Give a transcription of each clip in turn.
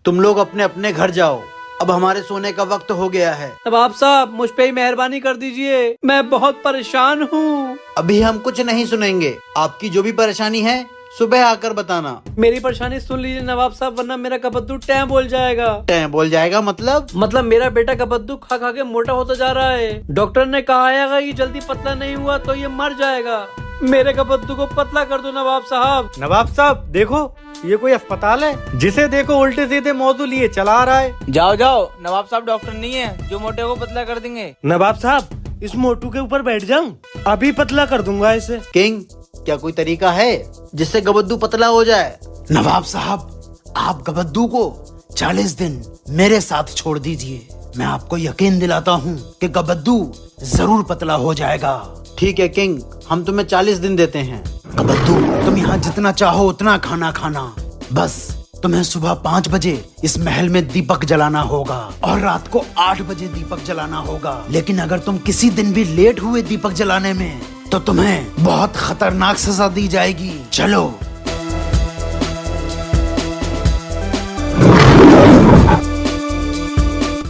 तुम लोग अपने अपने घर जाओ, अब हमारे सोने का वक्त हो गया है। नवाब साहब मुझ पे ही मेहरबानी कर दीजिए, मैं बहुत परेशान हूँ। अभी हम कुछ नहीं सुनेंगे, आपकी जो भी परेशानी है सुबह आकर बताना। मेरी परेशानी सुन लीजिए नवाब साहब, वरना मेरा कबद्दू टैं बोल जाएगा। टैं बोल जाएगा मतलब मेरा बेटा कबद्दू खा खा के मोटा होता जा रहा है। डॉक्टर ने कहा है कि जल्दी पतला नहीं हुआ तो ये मर जाएगा। मेरे कबद्दू को पतला कर दो नवाब साहब। नवाब साहब देखो, ये कोई अस्पताल है? जिसे देखो उल्टे सीधे मौजू लिए चला रहा है। जाओ जाओ, नवाब साहब डॉक्टर नहीं है जो मोटे को पतला कर देंगे। नवाब साहब इस मोटू के ऊपर बैठ जाऊं, अभी पतला कर दूंगा इसे। किंग, क्या कोई तरीका है जिससे गबद्दू पतला हो जाए? नवाब साहब, आप गबद्दू को 40 दिन मेरे साथ छोड़ दीजिए, मैं आपको यकीन दिलाता हूँ कि गबद्दू जरूर पतला हो जाएगा। ठीक है किंग, हम तुम्हें 40 दिन देते हैं। गबद्दू, तुम यहाँ जितना चाहो उतना खाना खाना, बस तुम्हें सुबह 5 बजे इस महल में दीपक जलाना होगा और रात को 8 बजे दीपक जलाना होगा। लेकिन अगर तुम किसी दिन भी लेट हुए दीपक जलाने में तो तुम्हें बहुत खतरनाक सजा दी जाएगी। चलो।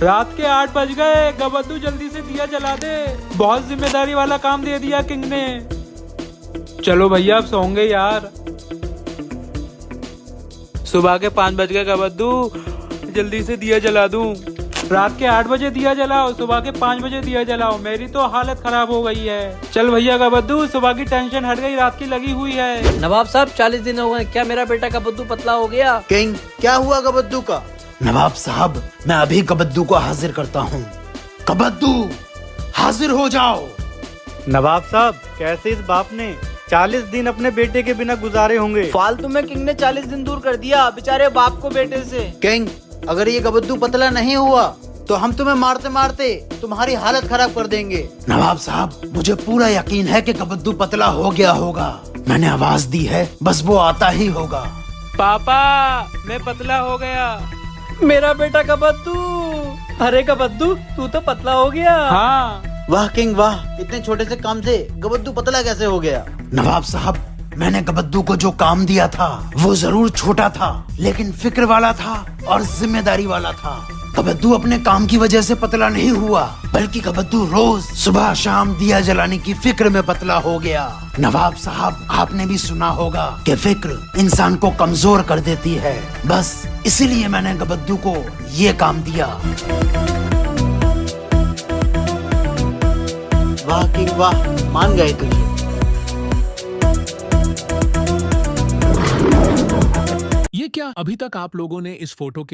रात के 8 बज गए, गबद्दू जल्दी से दिया जला दे। बहुत जिम्मेदारी वाला काम दे दिया किंग ने। चलो भैया अब सोंगे यार। सुबह के 5 बज गए गबद्दू, जल्दी से दिया जला दूं। रात के 8 बजे दिया जलाओ, सुबह के 5 बजे दिया जलाओ, मेरी तो हालत खराब हो गई है। चल भैया गबद्दू, सुबह की टेंशन हट गई, रात की लगी हुई है। नवाब साहब 40 दिन हो गए, क्या मेरा बेटा कबद्दू पतला हो गया? किंग, क्या हुआ गबद्दू का? नवाब साहब, मैं अभी गबद्दू को हाजिर करता हूँ। गबद्दू, हाजिर हो जाओ। नवाब साहब, कैसे इस बाप ने 40 दिन अपने बेटे के बिना गुजारे होंगे? फालतू में किंग ने 40 दिन दूर कर दिया बेचारे बाप को बेटे से। किंग, अगर ये गबद्दू पतला नहीं हुआ तो हम तुम्हें मारते मारते तुम्हारी हालत खराब कर देंगे। नवाब साहब, मुझे पूरा यकीन है कि गबद्दू पतला हो गया होगा, मैंने आवाज दी है, बस वो आता ही होगा। पापा, मैं पतला हो गया। मेरा बेटा कबद्दू। अरे कबद्दू, तू तो पतला हो गया। हाँ। वाह किंग वाह, इतने छोटे से काम से गबद्दू पतला कैसे हो गया? नवाब साहब, मैंने गबद्दू को जो काम दिया था वो जरूर छोटा था, लेकिन फिक्र वाला था और जिम्मेदारी वाला था। गबद्दू अपने काम की वजह से पतला नहीं हुआ, बल्कि गबद्दू रोज सुबह शाम दिया जलाने की फिक्र में पतला हो गया। नवाब साहब, आपने भी सुना होगा कि फिक्र इंसान को कमजोर कर देती है, बस इसीलिए मैंने गबद्दू को ये काम दिया। वाह किंग वाह, मान गए तुझे। ये क्या, अभी तक आप लोगों ने इस फोटो के